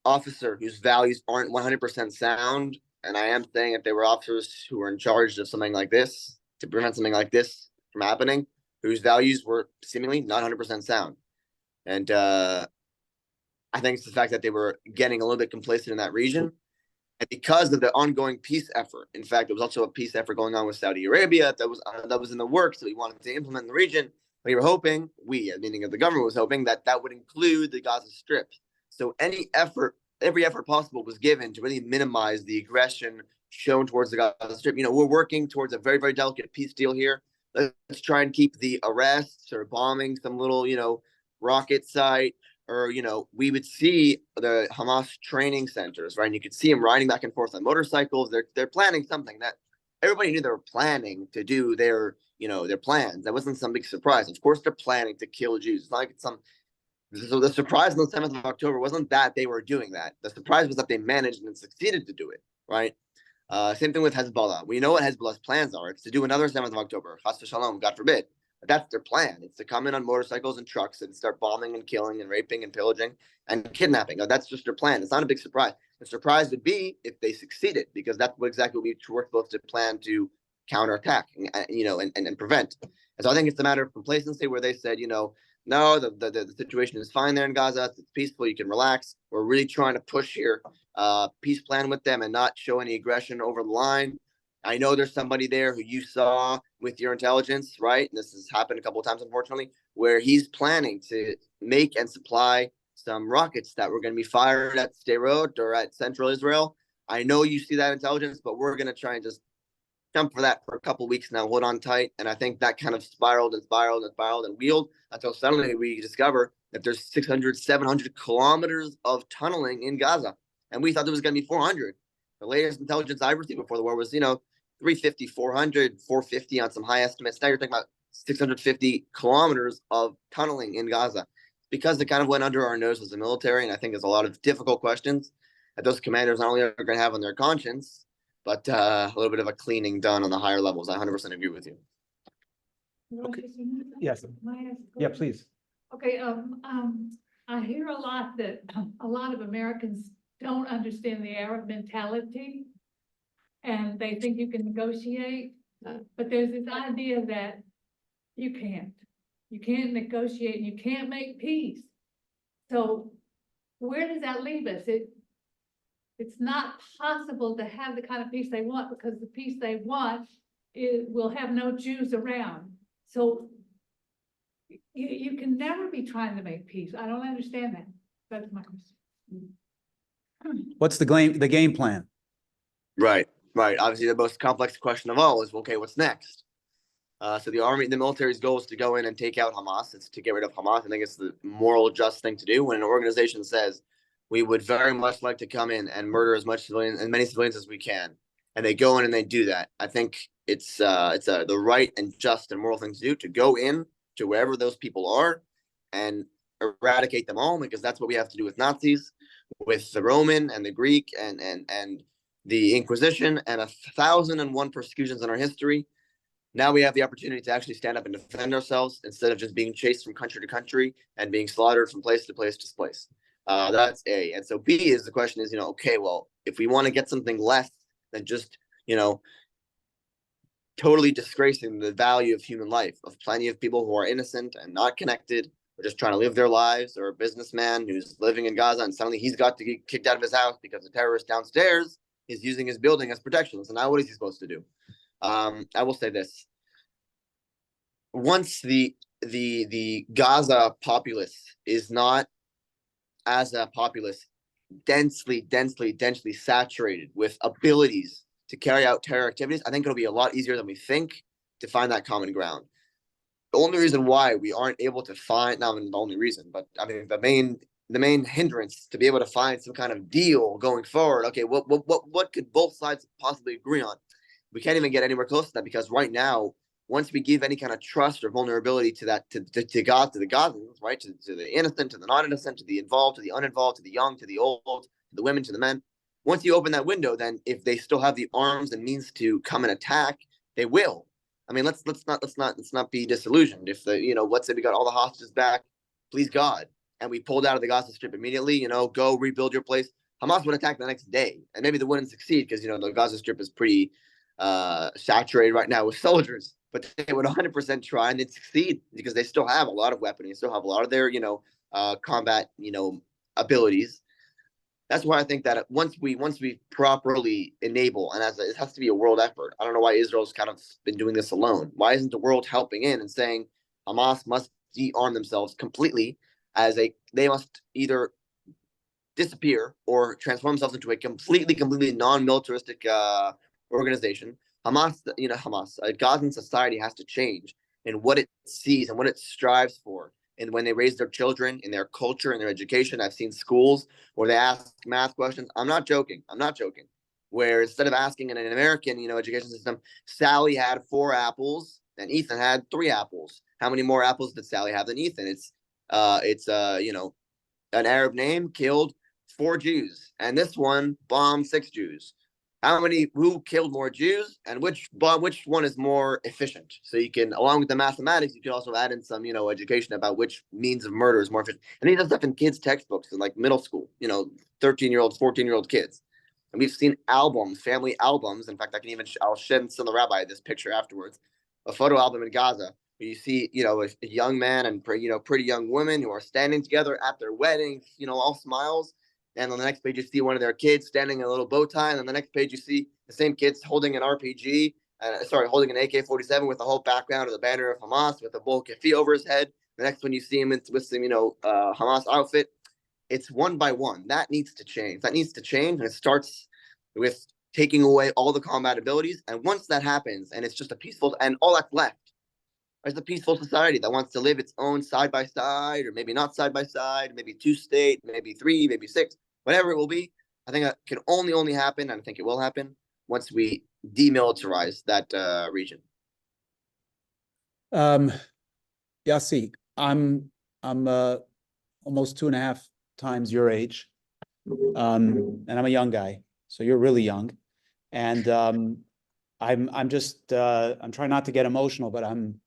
officer whose values aren't 100% sound, and I am saying if they were officers who were in charge of something like this, to prevent something like this from happening, whose values were seemingly not 100% sound. And I think it's the fact that they were getting a little bit complacent in that region. And because of the ongoing peace effort, in fact, there was also a peace effort going on with Saudi Arabia that was in the works that we wanted to implement in the region. We were hoping, meaning the government was hoping, that would include the Gaza Strip. So any effort every effort possible was given to really minimize the aggression shown towards the Gaza Strip. You know, we're working towards a very, very delicate peace deal here. Let's try and keep the arrests or bombing some little, you know, rocket site, or, you know, we would see the Hamas training centers, right? And you could see them riding back and forth on motorcycles. They're planning something that everybody knew they were planning to do their, you know, their plans. That wasn't some big surprise. Of course, they're planning to kill Jews. It's not like it's some. So the surprise on the 7th of October wasn't that they were doing that. The surprise was that they managed and succeeded to do it, right? Same thing with Hezbollah. We know what Hezbollah's plans are. It's to do another 7th of October, Chas v'shalom, God forbid. But that's their plan. It's to come in on motorcycles and trucks and start bombing and killing and raping and pillaging and kidnapping. That's just their plan. It's not a big surprise. The surprise would be if they succeeded, because that's exactly what we were supposed to plan to counterattack, you know, and prevent. And so I think it's a matter of complacency where they said, you know, no, the situation is fine there in Gaza. It's peaceful. You can relax. We're really trying to push here, peace plan with them and not show any aggression over the line. I know there's somebody there who you saw with your intelligence, right? And this has happened a couple of times, unfortunately, where he's planning to make and supply some rockets that were going to be fired at Sderot or at Central Israel. I know you see that intelligence, but we're going to try and just jump for that for a couple of weeks now. Hold on tight. And I think that kind of spiraled and wheeled until suddenly we discover that there's 600, 700 kilometers of tunneling in Gaza. And we thought there was going to be 400. The latest intelligence I received before the war was, you know, 350, 400, 450 on some high estimates. Now you're talking about 650 kilometers of tunneling in Gaza, because it kind of went under our nose as a military. And I think there's a lot of difficult questions that those commanders not only are going to have on their conscience, but a little bit of a cleaning done on the higher levels. I 100% agree with you. Okay. Yes. Yeah, please. Okay, I hear a lot that a lot of Americans don't understand the Arab mentality, and they think you can negotiate, but there's this idea that you can't negotiate and you can't make peace. So where does that leave us? It's not possible to have the kind of peace they want, because the peace they want will have no Jews around. So you can never be trying to make peace. I don't understand that. That's my question. What's the game plan? Right. Obviously, the most complex question of all is, okay, what's next? So the military's goal is to go in and take out Hamas. It's to get rid of Hamas. I think it's the moral just thing to do. When an organization says, we would very much like to come in and murder as many civilians as we can, and they go in and they do that, I think it's the right and just and moral thing to do, to go in to wherever those people are and eradicate them all, because that's what we have to do with Nazis, with the Roman and the Greek and the Inquisition and 1,001 persecutions in our history. Now we have the opportunity to actually stand up and defend ourselves instead of just being chased from country to country and being slaughtered from place to place to place. That's A. And so B is, the question is, you know, okay, well, if we want to get something less than just, you know, totally disgracing the value of human life, of plenty of people who are innocent and not connected, or just trying to live their lives, or a businessman who's living in Gaza and suddenly he's got to get kicked out of his house because the terrorist downstairs is using his building as protection. So now what is he supposed to do? I will say this. Once the Gaza populace is not, as a populace, densely saturated with abilities to carry out terror activities, I think it'll be a lot easier than we think to find that common ground. The only reason why we aren't able to find, not the only reason, but I mean the main hindrance to be able to find some kind of deal going forward. Okay, what could both sides possibly agree on? We can't even get anywhere close to that, because right now, once we give any kind of trust or vulnerability to that, to God, to the Gazans, right, to the innocent, to the non-innocent, to the involved, to the uninvolved, to the young, to the old, to the women, to the men, once you open that window, then if they still have the arms and means to come and attack, they will. I mean, let's not be disillusioned. If let's say we got all the hostages back, please God, and we pulled out of the Gaza Strip immediately, go rebuild your place, Hamas would attack the next day, and maybe they wouldn't succeed because the Gaza Strip is pretty saturated right now with soldiers, but they would 100% try and they'd succeed because they still have a lot of weaponry, they still have a lot of their combat abilities. That's why I think that once we properly enable, and it has to be a world effort. I don't know why Israel's kind of been doing this alone. Why isn't the world helping in and saying Hamas must de-arm themselves completely? They must either disappear or transform themselves into a completely non-militaristic organization. Gazan society has to change in what it sees and what it strives for. And when they raise their children in their culture and their education, I've seen schools where they ask math questions. I'm not joking. Where instead of asking in an American, education system, Sally had 4 apples and Ethan had 3 apples. How many more apples did Sally have than Ethan? It's an Arab name killed 4 Jews, and this one bombed 6 Jews. Who killed more Jews, and which one is more efficient? So you can, along with the mathematics, you can also add in some, education about which means of murder is more efficient. And he does stuff in kids' textbooks in like middle school, 13-year-old, 14-year-old kids. And we've seen family albums. In fact, I'll send the rabbi this picture afterwards, a photo album in Gaza, where you see, a young man and, pretty young women who are standing together at their wedding, all smiles. And on the next page, you see one of their kids standing in a little bow tie. And on the next page, you see the same kids holding an RPG, holding an AK-47 with the whole background of the banner of Hamas with a bull kafi over his head. The next one, you see him with some, Hamas outfit. It's one by one. That needs to change. And it starts with taking away all the combat abilities. And once that happens, and it's just a peaceful, and all that's left is a peaceful society that wants to live its own side by side, or maybe not side by side, maybe 2-state, maybe 3, maybe 6, whatever it will be. I think that can only happen, and I think it will happen once we demilitarize that region. Yossi, I'm almost 2.5 times your age, and I'm a young guy, so you're really young, and I'm trying not to get emotional, but I'm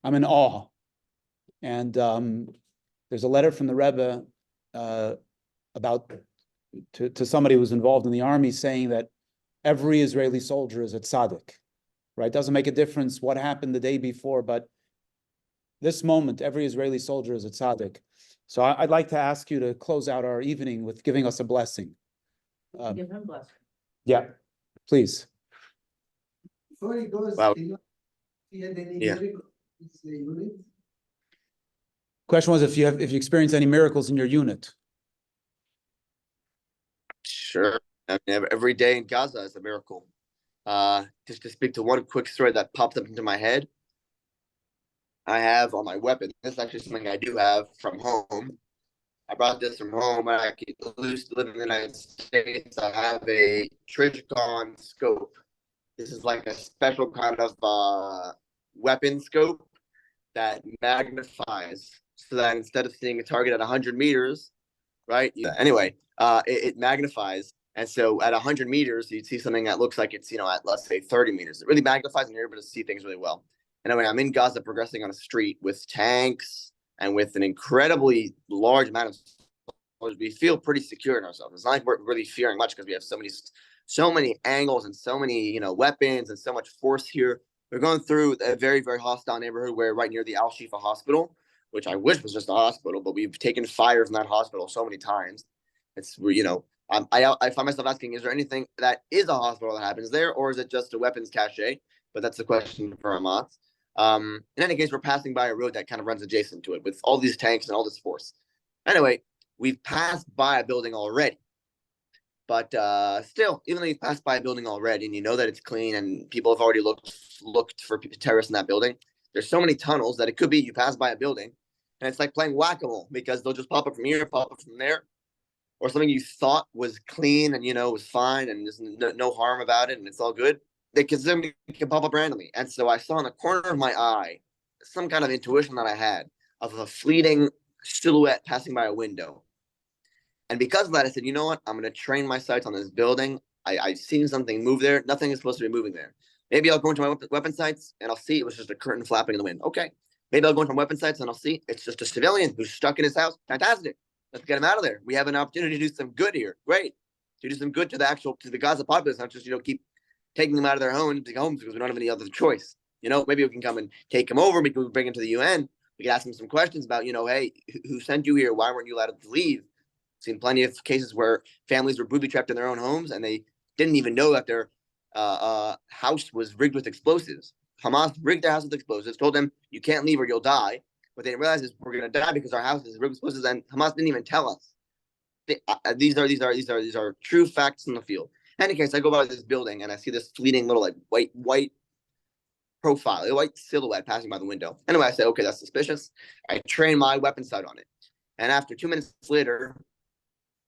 in awe. And there's a letter from the Rebbe to somebody who's involved in the army saying that every Israeli soldier is a tzaddik, right? Doesn't make a difference what happened the day before, but this moment, every Israeli soldier is a tzaddik. So I'd like to ask you to close out our evening with giving us a blessing. Give him blessing. Yeah, please. Before he goes, Wow. do you had any Yeah. miracle in this unit? Question was if you experience any miracles in your unit. Sure. I mean, every day in Gaza is a miracle. Just to speak to one quick story that popped up into my head. I have on my weapon, this is actually something I do have from home. I brought this from home when I used to live in the United States. I have a Trichcon scope. This is like a special kind of weapon scope that magnifies, so that instead of seeing a target at 100 meters, right? Anyway, it magnifies. And so at 100 meters, you'd see something that looks like it's, at, let's say, 30 meters. It really magnifies, and you're able to see things really well. Anyway, I'm in Gaza progressing on a street with tanks and with an incredibly large amount of soldiers. We feel pretty secure in ourselves. It's not like we're really fearing much because we have so many angles and so many, weapons and so much force here. We're going through a very, very hostile neighborhood. We're right near the Al-Shifa hospital, which I wish was just a hospital, but we've taken fire from that hospital so many times. It's, I find myself asking, is there anything that is a hospital that happens there, or is it just a weapons cache? But that's the question for Hamas. In any case, we're passing by a road that kind of runs adjacent to it with all these tanks and all this force. Anyway, we've passed by a building already. But still, even though you've passed by a building already and you know that it's clean and people have already looked for terrorists in that building, there's so many tunnels that it could be you pass by a building and it's like playing whack-a-mole, because they'll just pop up from here, pop up from there, or something you thought was clean and, was fine and there's no harm about it and it's all good. They can pop up randomly. And so I saw in the corner of my eye some kind of intuition that I had of a fleeting silhouette passing by a window. And because of that, I said, you know what? I'm going to train my sights on this building. I've seen something move there. Nothing is supposed to be moving there. Maybe I'll go into my weapon sights and I'll see it was just a curtain flapping in the wind. Okay. Maybe I'll go into my weapon sights and I'll see it's just a civilian who's stuck in his house. Fantastic. Let's get him out of there. We have an opportunity to do some good here. Great. To do some good to the Gaza populace, not just, keep taking them out of their homes because we don't have any other choice. Maybe we can come and take them over. Maybe we can bring them to the UN. We can ask them some questions about, hey, who sent you here? Why weren't you allowed to leave? Seen plenty of cases where families were booby trapped in their own homes and they didn't even know that their house was rigged with explosives. Hamas rigged their house with explosives, told them you can't leave or you'll die. What they didn't realize is we're gonna die because our house is explosives, and Hamas didn't even tell us. These are true facts in the field. In any case, I go by this building and I see this fleeting little like white profile, a white silhouette passing by the window. Anyway, I say, okay, that's suspicious. I train my weapon sight on it, and after 2 minutes later,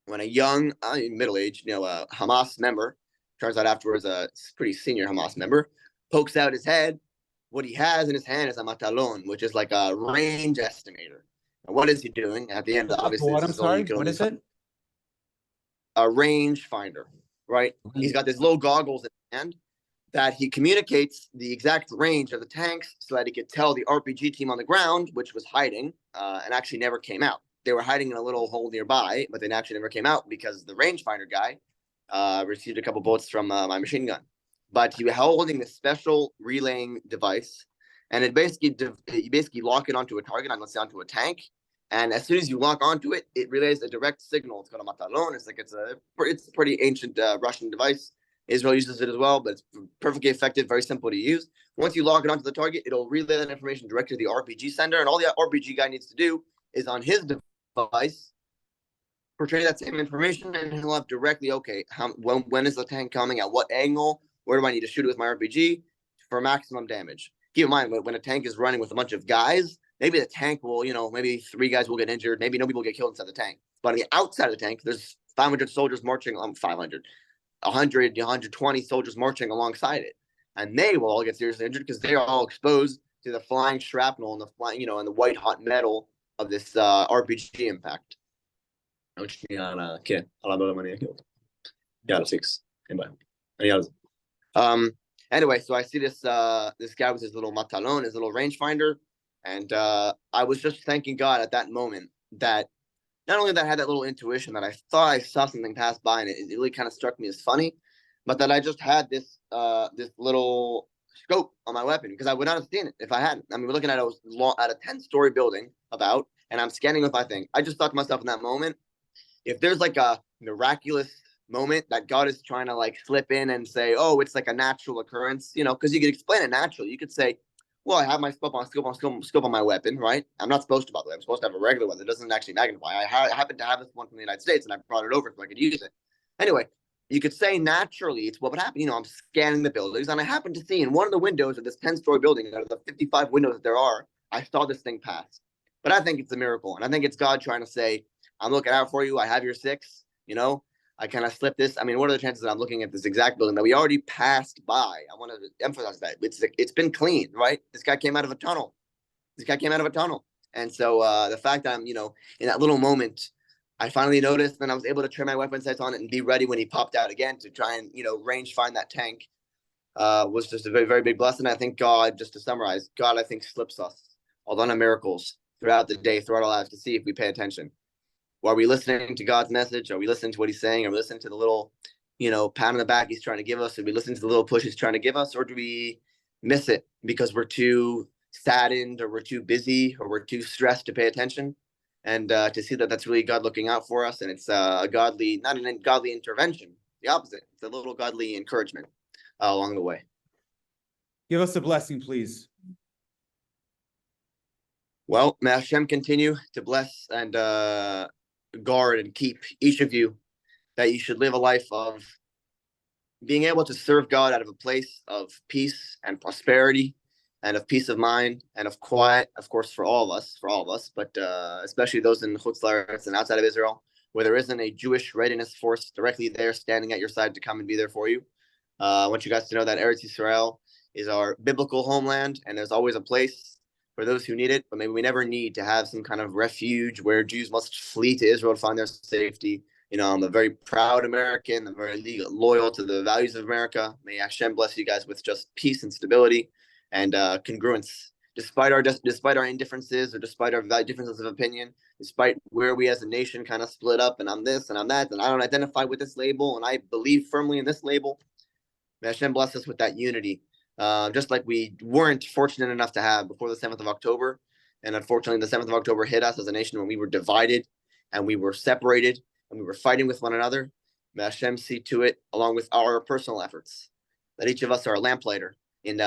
when a young, middle-aged, Hamas member, turns out afterwards a pretty senior Hamas member, pokes out his head. What he has in his hand is a matalon, which is like a range estimator. And what is he doing? At the end, obviously, What? I'm sorry. What is it? A range finder, right? He's got these little goggles in his hand that he communicates the exact range of the tanks so that he could tell the RPG team on the ground, which was hiding, and actually never came out. They were hiding in a little hole nearby, but they actually never came out because the rangefinder guy received a couple bullets from my machine gun. But he was holding this special relaying device, and you basically lock it onto a target, let's say onto a tank, and as soon as you lock onto it, it relays a direct signal. It's called a matalon. It's a pretty ancient Russian device. Israel uses it as well, but it's perfectly effective, very simple to use. Once you lock it onto the target, it'll relay that information directly to the RPG sender, and all the RPG guy needs to do is on his device portray that same information, and he'll have directly, okay, when is the tank coming, at what angle, where do I need to shoot it with my RPG for maximum damage. Keep in mind, when a tank is running with a bunch of guys, maybe the tank will, maybe 3 guys will get injured, maybe no people get killed inside the tank. But on the outside of the tank, there's 500 soldiers marching, 100, 120 soldiers marching alongside it. And they will all get seriously injured because they're all exposed to the flying shrapnel and the flying, and the white hot metal of this RPG impact. Anyway, so I see this guy with his little matalon, his little rangefinder, and I was just thanking God at that moment that not only that I had that little intuition that I thought I saw something pass by, and it really kind of struck me as funny, but that I just had this little scope on my weapon, because I would not have seen it if I hadn't. I mean, we're looking at a 10-story building and I'm scanning with my thing. I just thought to myself in that moment, if there's like a miraculous moment that God is trying to like slip in and say, oh, it's like a natural occurrence, because you could explain it naturally. You could say, well, I have my scope on my weapon, right? I'm not supposed to, by the way. I'm supposed to have a regular one that doesn't actually magnify. I happen to have this one from the United States, and I brought it over so I could use it. Anyway, you could say naturally it's what would happen. I'm scanning the buildings, and I happen to see in one of the windows of this 10-story building, out of the 55 windows that there are, I saw this thing pass. But I think it's a miracle, and I think it's God trying to say, I'm looking out for you. I have your 6, I kind of slipped this. I mean, what are the chances that I'm looking at this exact building that we already passed by? I want to emphasize that. It's been cleaned, right? This guy came out of a tunnel. And so the fact that I'm, in that little moment, I finally noticed, and I was able to turn my weapon sights on it and be ready when he popped out again to try and, range find that tank, was just a very, very big blessing. I think God, just to summarize, God, I think, slips us a lot of miracles throughout the day, throughout our lives, to see if we pay attention. Are we listening to God's message? Are we listening to what he's saying? Are we listening to the little, pat on the back he's trying to give us? Are we listening to the little push he's trying to give us? Or do we miss it because we're too saddened, or we're too busy, or we're too stressed to pay attention? And to see that that's really God looking out for us, and it's a godly, not an godly intervention, the opposite. It's a little godly encouragement along the way. Give us a blessing, please. Well, may Hashem continue to bless and guard and keep each of you, that you should live a life of being able to serve God out of a place of peace and prosperity, and of peace of mind, and of quiet, of course, for all of us, but especially those in Chutz La'aretz and outside of Israel, where there isn't a Jewish readiness force directly there standing at your side to come and be there for you. I want you guys to know that Eretz Yisrael is our biblical homeland, and there's always a place for those who need it, but maybe we never need to have some kind of refuge where Jews must flee to Israel to find their safety. I'm a very proud American. I'm very loyal to the values of America. May Hashem bless you guys with just peace and stability and congruence, despite our indifferences, or despite our differences of opinion, despite where we as a nation kind of split up, and I'm this and I'm that, and I don't identify with this label, and I believe firmly in this label. May Hashem bless us with that unity. Just like we weren't fortunate enough to have before the 7th of October. And unfortunately, the 7th of October hit us as a nation when we were divided and we were separated and we were fighting with one another. May Hashem see to it, along with our personal efforts, that each of us are a lamplighter in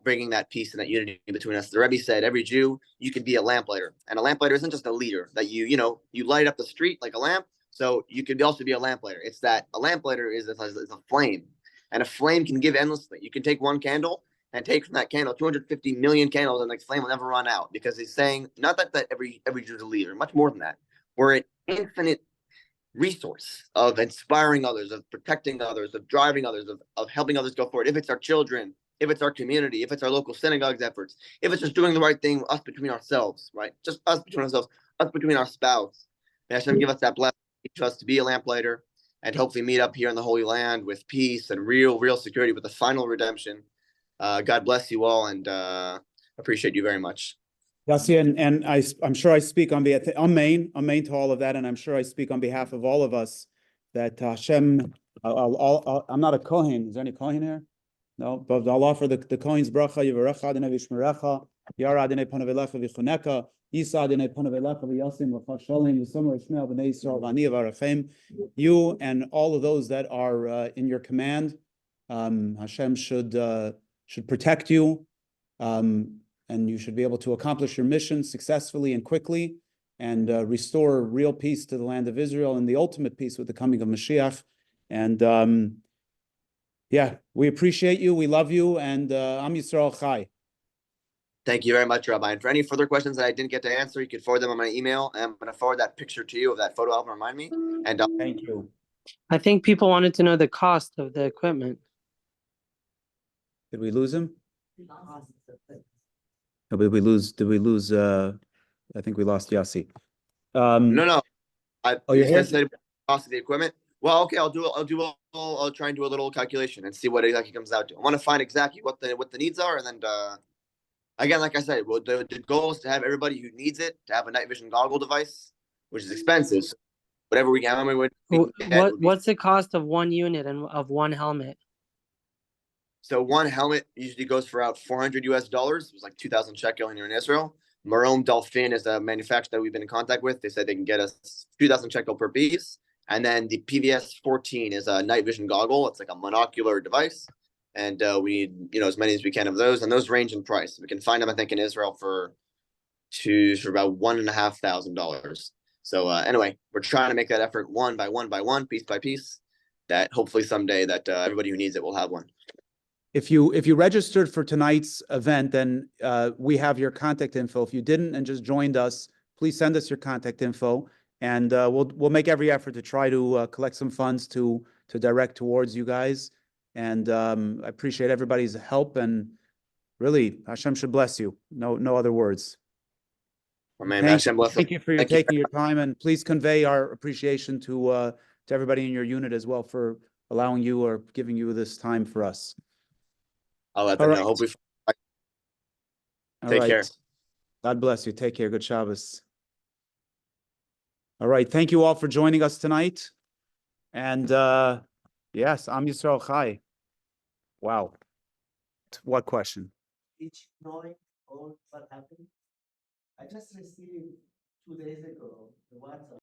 bringing that peace and that unity between us. The Rebbe said, every Jew, you can be a lamplighter. And a lamplighter isn't just a leader that you light up the street like a lamp. So you could also be a lamplighter. It's that a lamplighter is a flame, and a flame can give endlessly. You can take one candle and take from that candle 250 million candles, and the flame will never run out, because he's saying not that every Jew is a leader, much more than that. We're an infinite resource of inspiring others, of protecting others, of driving others, of helping others go forward. If it's our children, if it's our community, if it's our local synagogue's efforts, if it's just doing the right thing, us between ourselves, right? Just us between ourselves, us between our spouse. May Hashem give us that blessing, teach us to be a lamplighter, and hopefully meet up here in the Holy Land with peace and real security, with the final redemption. God bless you all, and appreciate you very much. Yossi, and I'm sure I speak on behalf, amen to all of that, and I'm sure I speak on behalf of all of us that Hashem, I'm not a Kohen. Is there any Kohen here? No, but I'll offer the Kohen's bracha, Yivarecha Adonai v'yishmerecha, Yara Adonai panav elecha v'choneka, Yisa Adonai panav elecha v'yasim v'chad shalom, v'somer Yishmael b'nei Yisrael v'ani v'arachem. You and all of those that are in your command, Hashem should protect you, and you should be able to accomplish your mission successfully and quickly, and restore real peace to the land of Israel, and the ultimate peace with the coming of Mashiach. And yeah, we appreciate you, we love you, and Am Yisrael Chai. Thank you very much, Rabbi. And for any further questions that I didn't get to answer, you can forward them on my email. And I'm going to forward that picture to you of that photo album. Remind me. And Thank you. I think people wanted to know the cost of the equipment. Did we lose him? No, did we lose? I think we lost Yossi. no. You're here? Said cost of the equipment. Well, okay, I'll try and do a little calculation and see what exactly comes out to. I want to find exactly what the needs are, and then again, like I said, well, the goal is to have everybody who needs it to have a night vision goggle device, which is expensive. So whatever we can, What's the cost of one unit and of one helmet? So one helmet usually goes for about $400 US. It was like 2,000 shekel here in Israel. Marom Dolphin is a manufacturer that we've been in contact with. They said they can get us 2,000 shekel per piece. And then the PVS 14 is a night vision goggle. It's like a monocular device. And we need, as many as we can of those. And those range in price. We can find them, I think, in Israel for about $1,500. So anyway, we're trying to make that effort one by one, piece by piece, that hopefully someday that everybody who needs it will have one. If you registered for tonight's event, then we have your contact info. If you didn't and just joined us, please send us your contact info, and we'll make every effort to try to collect some funds to direct towards you guys. And I appreciate everybody's help, and really, Hashem should bless you. No other words. Thank you for taking your time, and please convey our appreciation to everybody in your unit as well for allowing you or giving you this time for us. I'll let them know. Hopefully. Take care. God bless you. Take care. Good Shabbos. All right. Thank you all for joining us tonight. And yes, Am Yisrael Chai. Wow. What question? Each knowing all what happened. I just received 2 days ago the WhatsApp.